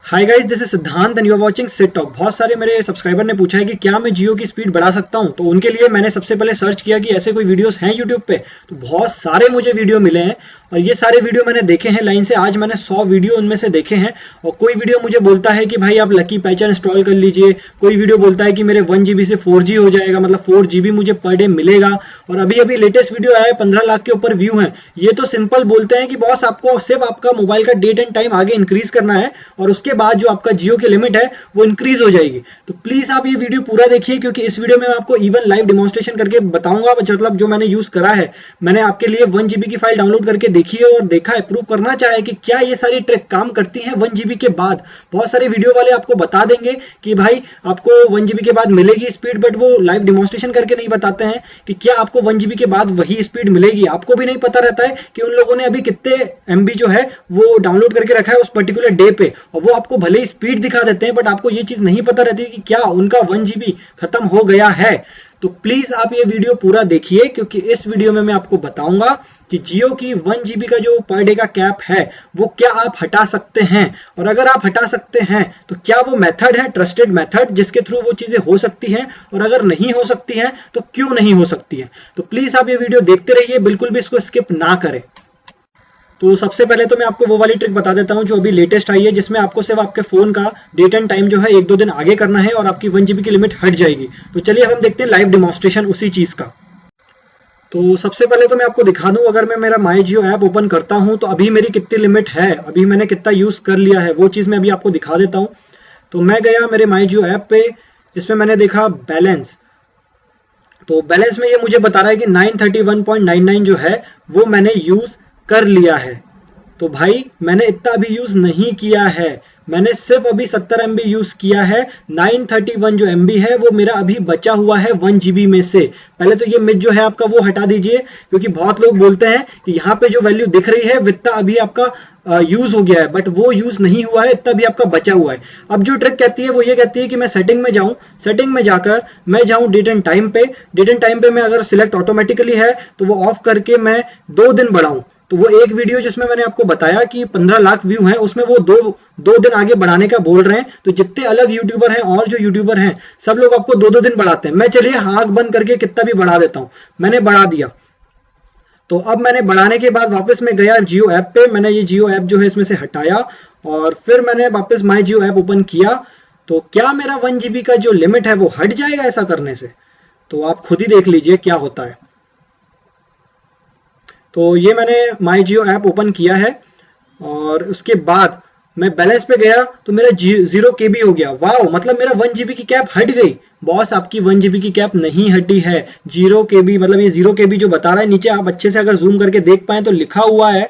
Hi guys, this is Siddhant and you are watching Sit Talk. बहुत सारे मेरे subscriber ने पूछा है कि क्या मैं जियो की स्पीड बढ़ा सकता हूं, तो उनके लिए मैंने सबसे पहले सर्च किया कि ऐसे कोई वीडियोस हैं यूट्यूब पे। तो बहुत सारे मुझे वीडियो मिले हैं और ये सारे वीडियो मैंने देखे हैं लाइन से। आज मैंने 100 वीडियो उनमें से देखे हैं और कोई वीडियो मुझे बोलता है कि भाई आप लकी पैचर इंस्टॉल कर लीजिए, कोई वीडियो बोलता है कि मेरे 1 GB से 4G हो जाएगा, मतलब 4 GB मुझे पर डे मिलेगा। और अभी अभी लेटेस्ट वीडियो आया है, 15 लाख के ऊपर व्यू हैं। ये तो सिंपल बोलते हैं कि बॉस आपको सिर्फ आपका मोबाइल का डेट एंड टाइम आगे इंक्रीज करना है और उसके बाद जो आपका जियो की लिमिट है वो इंक्रीज हो जाएगी। तो प्लीज आप ये वीडियो पूरा देखिए, क्योंकि इस वीडियो में मैं आपको इवन लाइव डेमोन्स्ट्रेशन करके बताऊंगा। मतलब जो मैंने यूज करा है, मैंने आपके लिए 1 GB की फाइल डाउनलोड करके देखी है और देखा है, प्रूव करना चाहे कि क्या ये सारी ट्रिक काम करती है 1 GB के बाद। बहुत सारे वीडियो वाले आपको बता देंगे कि भाई आपको 1 GB के बाद मिलेगी स्पीड, बट वो लाइव डेमोन्स्ट्रेशन करके नहीं बताते हैं कि क्या आपको 1 GB के बाद वही स्पीड मिलेगी। आपको भी नहीं पता रहता है कि उन लोगों ने अभी कितने MB जो है वो डाउनलोड करके रखा है उस पर्टिकुलर डे पे, और वो आपको भले ही स्पीड दिखा देते हैं बट आपको ये चीज नहीं पता रहती कि क्या उनका 1 GB खत्म हो गया है। तो प्लीज आप ये वीडियो पूरा देखिए, क्योंकि इस वीडियो में मैं आपको बताऊंगा कि जियो की 1 GB का जो पर डे का कैप है वो क्या आप हटा सकते हैं, और अगर आप हटा सकते हैं तो क्या वो मेथड है ट्रस्टेड मेथड जिसके थ्रू वो चीजें हो सकती हैं, और अगर नहीं हो सकती हैं तो क्यों नहीं हो सकती है। तो प्लीज आप ये वीडियो देखते रहिए, बिल्कुल भी इसको स्किप ना करें। तो सबसे पहले तो मैं आपको वो वाली ट्रिक बता देता हूं जो अभी लेटेस्ट आई है, जिसमें आपको सिर्फ आपके फोन का डेट एंड टाइम जो है 1-2 दिन आगे करना है और आपकी 1 GB की लिमिट हट जाएगी। तो चलिए अब हम देखते हैं लाइव डेमोन्स्ट्रेशन उसी चीज का। तो सबसे पहले तो मैं आपको दिखा दूं, अगर मैं मेरा माई जियो ऐप ओपन करता हूं तो अभी मेरी कितनी लिमिट है, अभी मैंने कितना यूज कर लिया है, वो चीज मैं अभी आपको दिखा देता हूं। तो मैं गया मेरे माई जियो ऐप पे, इसमें मैंने देखा बैलेंस। तो बैलेंस में ये मुझे बता रहा है कि 931.99 जो है वो मैंने यूज कर लिया है। तो भाई मैंने इतना भी यूज नहीं किया है, मैंने सिर्फ अभी 70 MB यूज किया है। 931 जो MB है वो मेरा अभी बचा हुआ है 1 GB में से। पहले तो ये मिथ जो है आपका वो हटा दीजिए, क्योंकि बहुत लोग बोलते हैं कि यहाँ पे जो वैल्यू दिख रही है इतना अभी आपका यूज हो गया है, बट वो यूज नहीं हुआ है, इतना भी आपका बचा हुआ है। अब जो ट्रिक कहती है वो ये कहती है कि मैं सेटिंग में जाऊं, सेटिंग में जाकर मैं जाऊं डेट एंड टाइम पे, डेट एंड टाइम पे मैं अगर सिलेक्ट ऑटोमेटिकली है तो वो ऑफ करके मैं 2 दिन बढ़ाऊं। तो वो एक वीडियो जिसमें मैंने आपको बताया कि 15 लाख व्यू हैं, उसमें वो दो दिन आगे बढ़ाने का बोल रहे हैं। तो जितने अलग यूट्यूबर हैं और जो यूट्यूबर हैं सब लोग आपको 2-2 दिन बढ़ाते हैं। मैं चलिए आंख बंद करके कितना भी बढ़ा देता हूं, मैंने बढ़ा दिया। तो अब मैंने बढ़ाने के बाद वापस मैं गया जियो ऐप पे, मैंने ये जियो ऐप जो है इसमें से हटाया और फिर मैंने वापस माई जियो ऐप ओपन किया। तो क्या मेरा 1 GB का जो लिमिट है वो हट जाएगा ऐसा करने से? तो आप खुद ही देख लीजिए क्या होता है। तो ये मैंने माई जियो ऐप ओपन किया है और उसके बाद मैं बैलेंस पे गया तो मेरा 0 KB हो गया। वाह, मतलब मेरा 1 GB की कैप हट गई। बॉस आपकी 1 GB की कैप नहीं हटी है, 0 KB, मतलब ये 0 KB जो बता रहा है नीचे, आप अच्छे से अगर जूम करके देख पाए तो लिखा हुआ है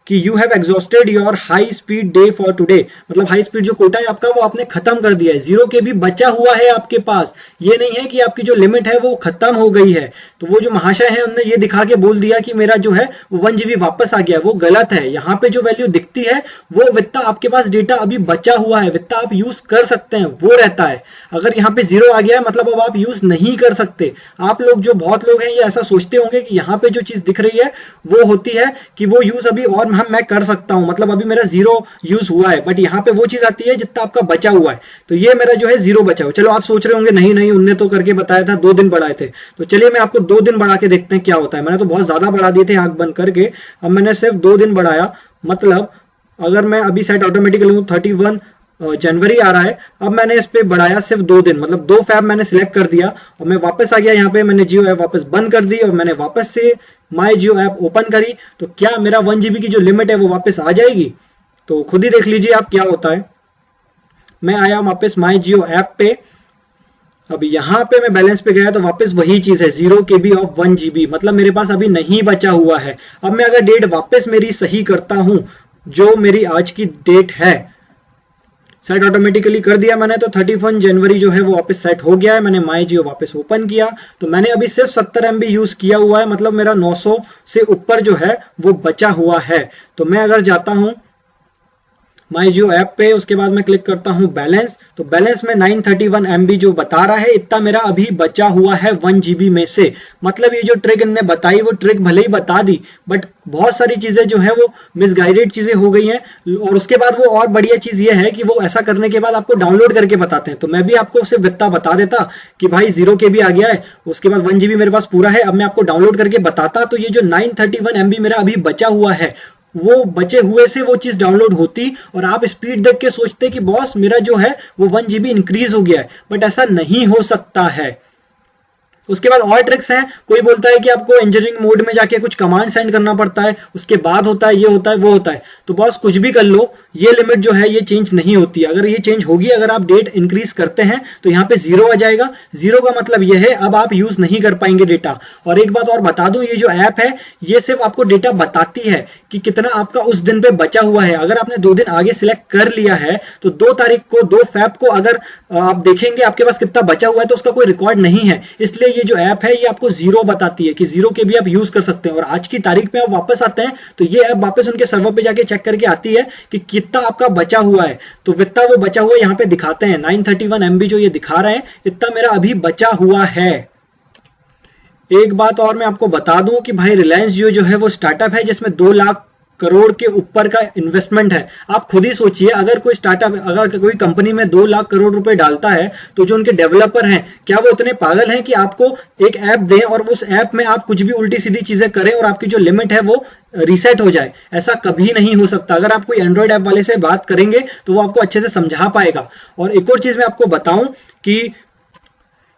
कि you have exhausted your high speed day for today, मतलब हाई स्पीड जो कोटा है आपका वो आपने खत्म कर दिया है। 0 KB बचा हुआ है आपके पास, ये नहीं है कि आपकी जो लिमिट है वो खत्म हो गई है। तो वो जो महाशय है उन्होंने ये दिखा के बोल दिया कि मेरा जो है वो 1 GB वापस आ गया, वो गलत है। यहाँ पे जो वैल्यू दिखती है वो वित्ता आपके पास डेटा अभी बचा हुआ है, वित्ता आप यूज कर सकते हैं वो रहता है। अगर यहाँ पे 0 आ गया है मतलब अब आप यूज नहीं कर सकते। आप लोग जो बहुत लोग हैं ये ऐसा सोचते होंगे कि यहाँ पे जो चीज दिख रही है वो होती है कि वो यूज अभी और मैं कर सकता हूं, मतलब अभी मेरा 0 यूज हुआ है, बट यहाँ पे वो चीज आती है जितना आपका बचा हुआ है। तो ये मेरा जो है 0 बचा हुआ। चलो आप सोच रहे होंगे नहीं नहीं उनने तो करके बताया था 2 दिन बढ़ाए थे, तो चलिए मैं आपको 2 दिन बढ़ा के देखते हैं क्या होता है। मैंने तो बहुत ज्यादा बढ़ा दिए थे आंख बंद करके, अब मैंने सिर्फ 2 दिन बढ़ाया। मतलब अगर मैं अभी सेट ऑटोमेटिकली हूँ 31 जनवरी आ रहा है, अब मैंने इस पे बढ़ाया सिर्फ 2 दिन, मतलब 2 फैब मैंने सिलेक्ट कर दिया और मैं वापस आ गया। यहाँ पे मैंने जियो ऐप वापस बंद कर दी और मैंने वापस से माई जियो ऐप ओपन करी। तो क्या मेरा 1 GB की जो लिमिट है वो वापस आ जाएगी? तो खुद ही देख लीजिए आप क्या होता है। मैं आया वापस माई जियो ऐप पे, अब यहाँ पे मैं बैलेंस पे गया तो वापस वही चीज है 0 KB ऑफ 1 GB, मतलब मेरे पास अभी नहीं बचा हुआ है। अब मैं अगर डेट वापस मेरी सही करता हूं, जो मेरी आज की डेट है, सेट ऑटोमेटिकली कर दिया मैंने, तो 31 जनवरी जो है वो वापस सेट हो गया है। मैंने माई जियो वापस ओपन किया तो मैंने अभी सिर्फ 70 MB यूज किया हुआ है, मतलब मेरा 900 से ऊपर जो है वो बचा हुआ है। तो मैं अगर जाता हूं माई जियो ऐप पे। उसके बाद मैं क्लिक करता हूँ बैलेंस, तो बैलेंस में 931 MB जो बता रहा है, इतना मेरा अभी बचा हुआ है 1 GB में से। मतलब ये जो ट्रिक इनने बताई वो ट्रिक भले ही बता दी, बट बहुत सारी चीजें जो है वो मिसगाइडेड चीजें हो गई हैं। और उसके बाद वो और बढ़िया चीज ये है कि वो ऐसा करने के बाद आपको डाउनलोड करके बताते हैं। तो मैं भी आपको सिर्फ इतना बता देता कि भाई 0 KB आ गया है, उसके बाद 1 GB मेरे पास पूरा है, अब मैं आपको डाउनलोड करके बताता, तो ये जो 931 MB मेरा अभी बचा हुआ है, वो बचे हुए से वो चीज डाउनलोड होती और आप स्पीड देख के सोचते कि बॉस मेरा जो है वो 1 GB इंक्रीज हो गया है, बट ऐसा नहीं हो सकता है। उसके बाद और ट्रिक्स हैं। कोई बोलता है कि आपको इंजीनियरिंग मोड में जाके कुछ कमांड सेंड करना पड़ता है, उसके बाद होता है, ये होता है, वो होता है। तो बॉस कुछ भी कर लो, ये लिमिट जो है ये चेंज नहीं होती। अगर ये चेंज होगी, अगर आप डेट इंक्रीज करते हैं तो यहाँ पे 0 आ जाएगा। 0 का मतलब ये है अब आप यूज नहीं कर पाएंगे डेटा। और एक बात और बता दूं, ये जो ऐप है ये सिर्फ आपको डेटा बताती है कि कितना आपका उस दिन पे बचा हुआ है। अगर आपने 2 दिन आगे सिलेक्ट कर लिया है तो 2 तारीख को 2 फेब को अगर आप देखेंगे आपके पास कितना बचा हुआ है तो उसका कोई रिकॉर्ड नहीं है। इसलिए ये जो ऐप है ये आपको 0 बताती है कि 0 के भी आप यूज कर सकते हैं। और आज की तारीख पे आप वापस आते हैं तो ये ऐप वापस उनके सर्वर पे जाके चेक करके आती है कि कितना आपका बचा हुआ है। तो इतना वो बचा हुआ यहाँ पे दिखाते हैं 931 MB जो ये दिखा रहे हैं, इतना मेरा अभी बचा हुआ है। एक बात और मैं आपको बता दूं कि भाई रिलायंस जियो जो है वो स्टार्टअप है जिसमें 2 लाख करोड़ के ऊपर का इन्वेस्टमेंट है। आप खुद ही सोचिए, अगर कोई स्टार्टअप, अगर कोई कंपनी में 2 लाख करोड़ रुपए डालता है तो जो उनके डेवलपर हैं क्या वो इतने पागल हैं कि आपको एक ऐप दें और उस ऐप में आप कुछ भी उल्टी सीधी चीजें करें और आपकी जो लिमिट है वो रीसेट हो जाए? ऐसा कभी नहीं हो सकता। अगर आप कोई एंड्रॉइड ऐप वाले से बात करेंगे तो वो आपको अच्छे से समझा पाएगा। और एक और चीज मैं आपको बताऊं कि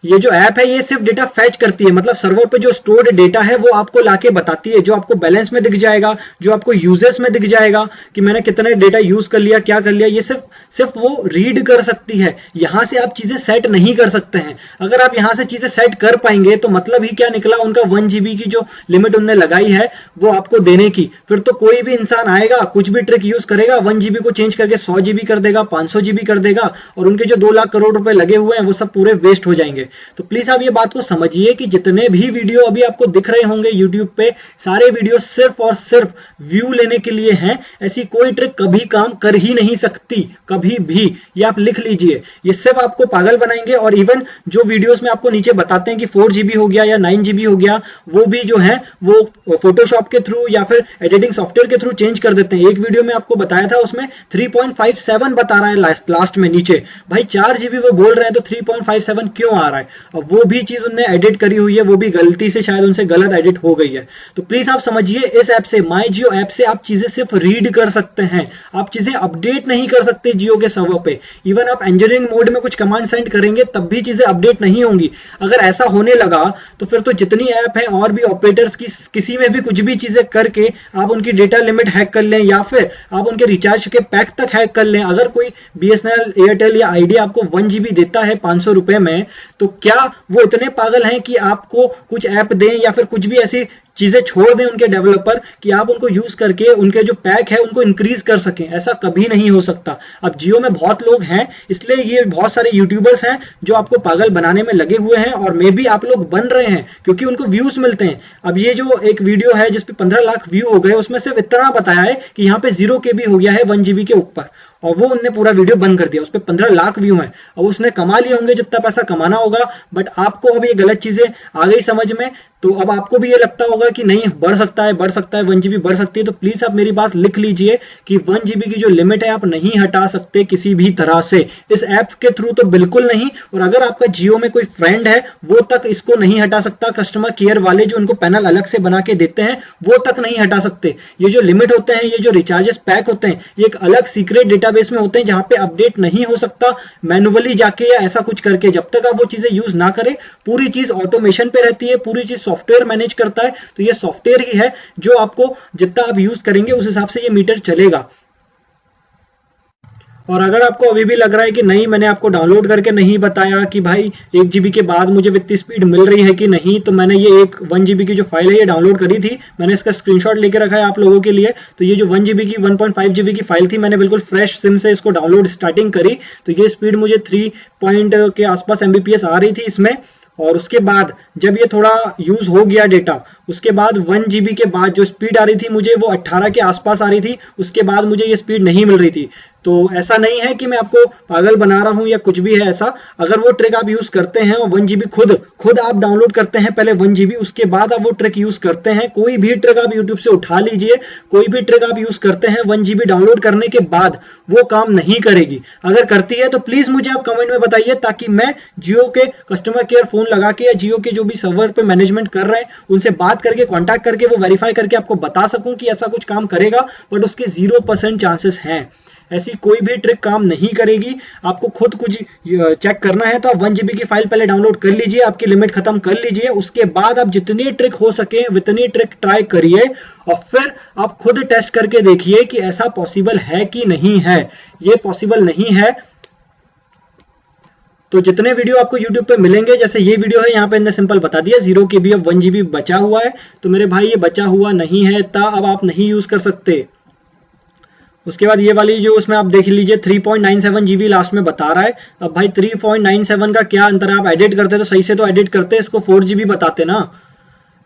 ये जो ऐप है ये सिर्फ डेटा फैच करती है, मतलब सर्वर पे जो स्टोर्ड डेटा है वो आपको लाके बताती है, जो आपको बैलेंस में दिख जाएगा, जो आपको यूजेस में दिख जाएगा कि मैंने कितने डेटा यूज कर लिया, क्या कर लिया, ये सिर्फ वो रीड कर सकती है। यहां से आप चीजें सेट नहीं कर सकते हैं। अगर आप यहां से चीजें सेट कर पाएंगे तो मतलब ही क्या निकला, उनका 1 GB की जो लिमिट उन्होंने लगाई है वो आपको देने की। फिर तो कोई भी इंसान आएगा, कुछ भी ट्रिक यूज करेगा, 1 GB को चेंज करके 100 GB कर देगा, 500 GB कर देगा, और उनके जो 2 लाख करोड़ रुपए लगे हुए हैं वो सब पूरे वेस्ट हो जाएंगे। तो प्लीज आप ये बात को समझिए कि जितने भी वीडियो अभी आपको दिख रहे होंगे YouTube पे, सारे वीडियो सिर्फ और सिर्फ व्यू लेने के लिए हैं। ऐसी कोई ट्रिक कभी काम कर ही नहीं सकती, कभी भी। ये आप लिख लीजिए, ये सिर्फ आपको पागल बनाएंगे। और इवन जो वीडियोस में आपको नीचे बताते हैं कि 4 GB हो गया या 9 GB हो गया, वो भी जो है वो फोटोशॉप के थ्रू या फिर एडिटिंग सॉफ्टवेयर के थ्रू चेंज कर देते हैं। एक वीडियो में आपको बताया था उसमें 3.57 बता रहा है लास्ट में नीचे। भाई 4 GB वो बोल रहे हैं तो 3.57 क्यों आ रहा है? अब वो भी चीज उन्होंने एडिट करी हुई है, वो भी गलती से शायद उनसे गलत एडिट हो गई है। तो प्लीज आप समझिए, इस ऐप से, माई जियो ऐप से आप चीजें सिर्फ रीड कर सकते हैं, आप चीजें अपडेट नहीं कर सकते जियो के सर्वर पे। इवन आप इंजीनियरिंग मोड में कुछ कमांड सेंड करेंगे तब भी चीजें अपडेट नहीं होंगी। अगर ऐसा होने लगा तो फिर तो जितनी ऐप है और भी ऑपरेटर्स की किसी में भी कुछ भी चीजें करके आप उनकी डेटा लिमिट हैक कर लें या फिर आप उनके रिचार्ज के पैक तक हैक कर लें। अगर कोई BSNL, एयरटेल या आइडिया आपको 1 GB देता है 500 रुपए में, तो क्या वो इतने पागल हैं कि आपको कुछ ऐप दें या फिर कुछ भी ऐसी चीजें छोड़ दें उनके डेवलपर कि आप उनको यूज करके उनके जो पैक है उनको इंक्रीज कर सकें? ऐसा कभी नहीं हो सकता। अब जियो में बहुत लोग हैं, इसलिए ये बहुत सारे यूट्यूबर्स हैं जो आपको पागल बनाने में लगे हुए हैं, और मे भी आप लोग बन रहे हैं क्योंकि उनको व्यूज मिलते हैं। अब ये जो एक वीडियो है जिसपे 15 लाख व्यू हो गए, उसमें सिर्फ इतना बताया है कि यहाँ पे 0 KB हो गया है 1 GB के ऊपर, और वो उनने पूरा वीडियो बंद कर दिया। उस पर 15 लाख व्यू हैं। अब उसने कमा लिए होंगे जितना पैसा कमाना होगा, बट आपको अब ये गलत चीजें आ गई समझ में, तो अब आपको भी ये लगता होगा कि नहीं बढ़ सकता है 1 GB बढ़ सकती है। तो प्लीज आप मेरी बात लिख लीजिए कि 1 GB की जो लिमिट है आप नहीं हटा सकते किसी भी तरह से, इस ऐप के थ्रू तो बिल्कुल नहीं। और अगर आपका जियो में कोई फ्रेंड है वो तक इसको नहीं हटा सकता। कस्टमर केयर वाले जो उनको पैनल अलग से बना के देते हैं वो तक नहीं हटा सकते। ये जो लिमिट होते हैं, ये जो रिचार्जेस पैक होते हैं, ये एक अलग सीक्रेट डेटाबेस में होते हैं जहां पे अपडेट नहीं हो सकता मैन्युअली जाके या ऐसा कुछ करके। जब तक आप वो चीजें यूज ना करें, पूरी चीज ऑटोमेशन पे रहती है, पूरी चीज सॉफ्टवेयर मैनेज करता है। तो ये सॉफ्टवेयर ही है जो आपको जितना आप यूज करेंगे उस हिसाब से ये मीटर चलेगा। और अगर आपको अभी भी लग रहा है कि नहीं, मैंने आपको डाउनलोड करके नहीं बताया कि भाई 1 GB के बाद मुझे इतनी स्पीड मिल रही है कि नहीं, तो मैंने ये एक 1 GB की जो फाइल है ये डाउनलोड करी थी, मैंने इसका स्क्रीनशॉट लेके रखा है आप लोगों के लिए। तो ये जो 1 GB की 1.5 GB की फाइल थी, मैंने बिल्कुल फ्रेश सिम से इसको डाउनलोड स्टार्टिंग करी, तो ये स्पीड मुझे 3 पॉइंट के आसपास Mbps आ रही थी इसमें। और उसके बाद जब ये थोड़ा यूज हो गया डेटा, उसके बाद 1 GB के बाद जो स्पीड आ रही थी मुझे वो 18 के आसपास आ रही थी। उसके बाद मुझे ये स्पीड नहीं मिल रही थी। तो ऐसा नहीं है कि मैं आपको पागल बना रहा हूं या कुछ भी है ऐसा। अगर वो ट्रिक आप यूज करते हैं और 1 GB खुद आप डाउनलोड करते हैं पहले 1 GB, उसके बाद आप वो ट्रिक यूज करते हैं, कोई भी ट्रिक आप यूट्यूब से उठा लीजिए, कोई भी ट्रिक आप यूज करते हैं 1 GB डाउनलोड करने के बाद वो काम नहीं करेगी। अगर करती है तो प्लीज मुझे आप कमेंट में बताइए, ताकि मैं जियो के कस्टमर केयर फोन लगा के या जियो के जो भी सर्वर पे मैनेजमेंट कर रहे हैं उनसे बात करके कॉन्टैक्ट करके वो वेरीफाई करके आपको बता सकूं कि ऐसा कुछ काम करेगा, बट उसके 0% चांसेस हैं। ऐसी कोई भी ट्रिक काम नहीं करेगी। आपको खुद कुछ चेक करना है तो आप 1 GB की फाइल पहले डाउनलोड कर लीजिए, आपकी लिमिट खत्म कर लीजिए, उसके बाद आप जितनी ट्रिक हो सके उतनी ट्रिक ट्राई करिए और फिर आप खुद टेस्ट करके देखिए कि ऐसा पॉसिबल है कि नहीं है। ये पॉसिबल नहीं है तो जितने वीडियो आपको YouTube पे मिलेंगे, जैसे ये वीडियो है यहाँ पे इन्हें सिंपल बता दिया 0 KB अब 1 GB बचा हुआ है, तो मेरे भाई ये बचा हुआ नहीं है, अब आप नहीं यूज कर सकते। उसके बाद ये वाली जो उसमें आप देख लीजिए 3.97 GB लास्ट में बता रहा है। अब भाई 3.97 का क्या अंतर है, आप एडिट करते तो सही से तो एडिट करते, इसको 4 GB बताते ना।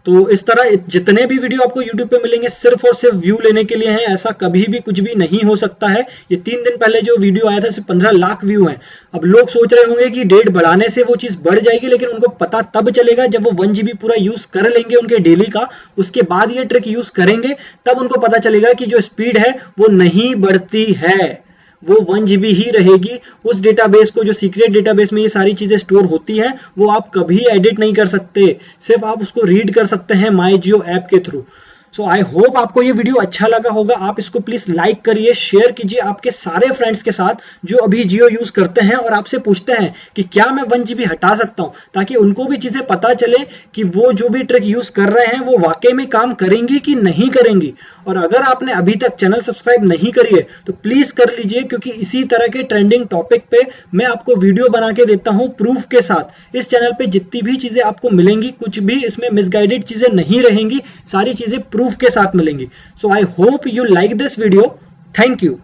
तो इस तरह जितने भी वीडियो आपको YouTube पे मिलेंगे सिर्फ और सिर्फ व्यू लेने के लिए हैं, ऐसा कभी भी कुछ भी नहीं हो सकता है। ये 3 दिन पहले जो वीडियो आया था सिर्फ 15 लाख व्यू हैं। अब लोग सोच रहे होंगे कि डेट बढ़ाने से वो चीज बढ़ जाएगी, लेकिन उनको पता तब चलेगा जब वो 1 GB पूरा यूज कर लेंगे उनके डेली का, उसके बाद ये ट्रिक यूज करेंगे, तब उनको पता चलेगा कि जो स्पीड है वो नहीं बढ़ती है, वो 1 GB ही रहेगी। उस डेटाबेस को, जो सीक्रेट डेटाबेस में ये सारी चीजें स्टोर होती हैं, वो आप कभी एडिट नहीं कर सकते, सिर्फ आप उसको रीड कर सकते हैं माई जियो ऐप के थ्रू। सो आई होप आपको ये वीडियो अच्छा लगा होगा। आप इसको प्लीज लाइक करिए, शेयर कीजिए आपके सारे फ्रेंड्स के साथ जो अभी जियो यूज करते हैं और आपसे पूछते हैं कि क्या मैं 1 GB हटा सकता हूं, ताकि उनको भी चीजें पता चले कि वो जो भी ट्रिक यूज कर रहे हैं वो वाकई में काम करेंगी कि नहीं करेंगी। और अगर आपने अभी तक चैनल सब्सक्राइब नहीं करी है तो प्लीज कर लीजिए, क्योंकि इसी तरह के ट्रेंडिंग टॉपिक पे मैं आपको वीडियो बना के देता हूं प्रूफ के साथ। इस चैनल पे जितनी भी चीजें आपको मिलेंगी, कुछ भी इसमें मिसगाइडेड चीजें नहीं रहेंगी, सारी चीजें प्रूफ के साथ मिलेंगी। So I hope you like this video. Thank you.